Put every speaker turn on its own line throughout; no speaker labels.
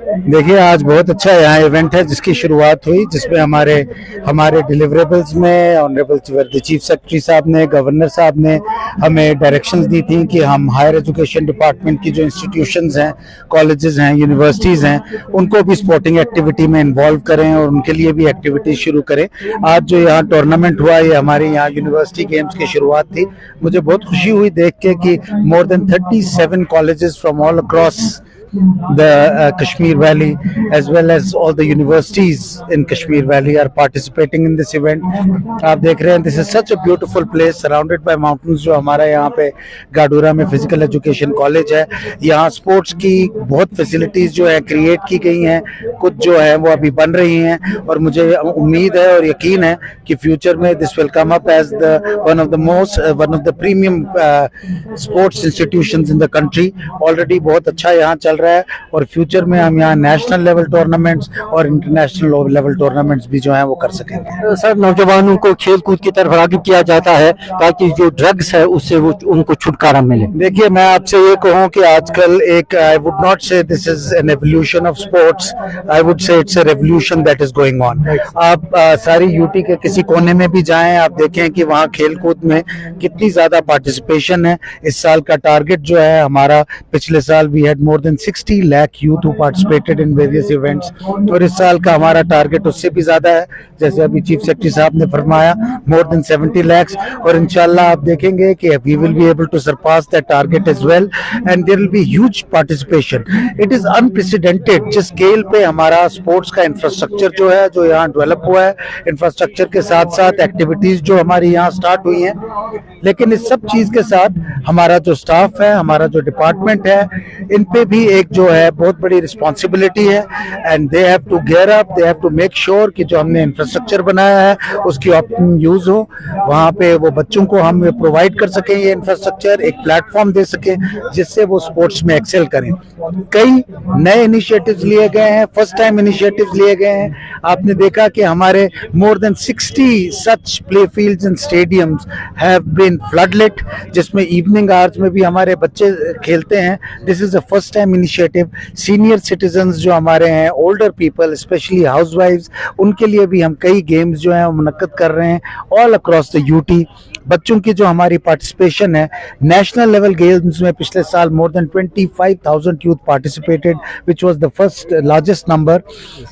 देखिए, आज बहुत अच्छा यहाँ इवेंट है जिसकी शुरुआत हुई, जिसमें हमारे हमारे डिलीवरेबल्स में ऑनरेबल चीफ सेक्रेटरी साहब ने, गवर्नर साहब ने हमें डायरेक्शंस दी थी कि हम हायर एजुकेशन डिपार्टमेंट की जो इंस्टीट्यूशंस हैं, कॉलेजेस हैं, यूनिवर्सिटीज़ हैं, उनको भी स्पोर्टिंग एक्टिविटी में इन्वॉल्व करें और उनके लिए भी एक्टिविटीज शुरू करें। आज जो यहाँ टूर्नामेंट हुआ, ये हमारे यहाँ यूनिवर्सिटी गेम्स की शुरुआत थी। मुझे बहुत खुशी हुई देख के कि more than 37 colleges from all across the Kashmir Valley, as well as all the universities in Kashmir Valley are participating in this event. आप देख रहे हैं, this is such a beautiful place surrounded by mountains. जो हमारा यहाँ पे गाडूरा में physical education college है, यहाँ स्पोर्ट्स की बहुत फैसिलिटीज जो है क्रिएट की गई हैं, कुछ जो है वो अभी बन रही हैं, और मुझे उम्मीद है और यकीन है कि फ्यूचर में this will come up as one of the premium sports institutions in the country. Already बहुत अच्छा यहाँ चल रहा है और फ्यूचर में हम यहाँ नेशनल लेवल टूर्नामेंट्स और इंटरनेशनल लेवल टूर्नामेंट्स भी जो हैं वो कर सकेंगे।
सर, नौजवानों को खेल कूद की तरफ राग़िब किया जाता है ताकि जो ड्रग्स है उससे वो उनको छुटकारा मिले।
देखिए, मैं आपसे ये कहूँ कि आजकल एक, आई वुड नॉट से this is an evolution of sports, I would say it's a revolution that is going on. आप सारी यूटी के किसी कोने में भी जाएं, आप देखें कि वहाँ खेल कूद में कितनी ज्यादा पार्टिसिपेशन है। इस साल का टारगेट जो है हमारा, पिछले साल we had more than 60 lakh youth who participated in various events, और इस साल का हमारा टारगेट उससे भी ज्यादा है, जैसे अभी चीफ सेक्रेटरी साहब ने फरमाया, मोर देन 70 lakhs, और इंशाल्लाह आप देखेंगे कि we will be able to surpass that target as well, and there will be huge participation. It is unprecedented जिस स्केल पे हमारा स्पोर्ट्स का इंफ्रास्ट्रक्चर जो है, जो यहाँ डेवलप हुआ है। इंफ्रास्ट्रक्चर के साथ साथ एक्टिविटीज जो हमारी यहाँ स्टार्ट हुई हैं, लेकिन इस सब चीज के साथ हमारा जो स्टाफ है, हमारा जो डिपार्टमेंट है, इन पे भी एक जो है बहुत बड़ी रिस्पॉन्सिबिलिटी है, and they have to gear up, they have to make sure कि जो हमने इंफ्रास्ट्रक्चर बनाया है उसकी ऑप्टिमम यूज हो, वहाँ पे वो बच्चों को हम प्रोवाइड कर सकें ये इंफ्रास्ट्रक्चर, एक प्लेटफॉर्म दे सकें जिससे वो स्पोर्ट्स में एक्सेल करें। कई नए इनिशिएटिव्स लिए गए हैं, फर्स्ट टाइम इनिशिएटिव्स लिए गए हैं। आपने देखा कि हमारे more than 60 such play fields and stadiums have been floodlit, जिसमें इवनिंग आवर्स में भी हमारे बच्चे खेलते हैं। This is the first time initiative. Senior citizens जो हमारे हैं, ओल्डर पीपल, स्पेशली हाउसवाइफ्स, उनके लिए भी हम कई गेम्स जो हैं वो मुनक्कद कर रहे हैं ऑल अक्रॉस द यूटी। बच्चों की जो हमारी पार्टिसिपेशन है नेशनल लेवल गेम्स में, पिछले साल more than 25,000 youth participated, which was the first largest number,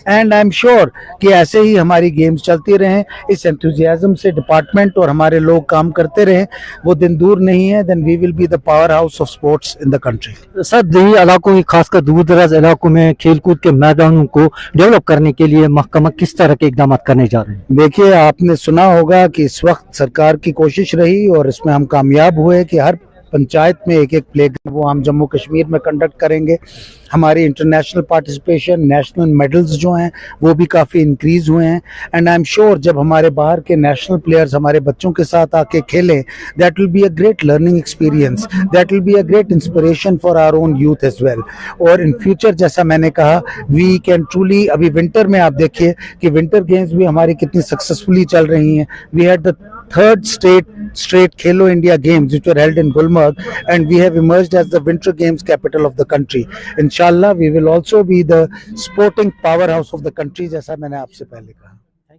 and I am sure कि ऐसे ही हमारी गेम्स चलती रहें। इस एंथुजियाज्म से डिपार्टमेंट और हमारे लोग काम करते रहें, वो दिन दूर नहीं है, then we will be the power house of sports in the country.
Sir, देही इलाकों, खासकर दूर दराज इलाकों में खेल कूद के मैदानों को डेवलप करने के लिए महकमा किस तरह के इकदाम करने जा रहे हैं?
देखिए, आपने सुना होगा कि इस वक्त सरकार की कोशिश रही और इसमें हम कामयाब हुए कि हर पंचायत में एक प्लेग्राउंड वो हम जम्मू कश्मीर में कंडक्ट करेंगे। हमारी इंटरनेशनल पार्टिसिपेशन, नेशनल मेडल्स जो हैं वो भी काफ़ी इंक्रीज हुए हैं, एंड आई एम श्योर जब हमारे बाहर के नेशनल प्लेयर्स हमारे बच्चों के साथ आके खेलें, that will be a great learning experience, that will be a great inspiration for our own youth as well. और इन फ्यूचर, जैसा मैंने कहा, वी कैन ट्रूली, अभी विंटर में आप देखिए कि विंटर गेम्स भी हमारी कितनी सक्सेसफुली चल रही हैं। We had the third straight Khelo India Games which were held in Gulmarg, and we have emerged as the Winter Games capital of the country. Inshallah, we will also be the sporting powerhouse of the country, जैसा मैंने आपसे पहले कहा।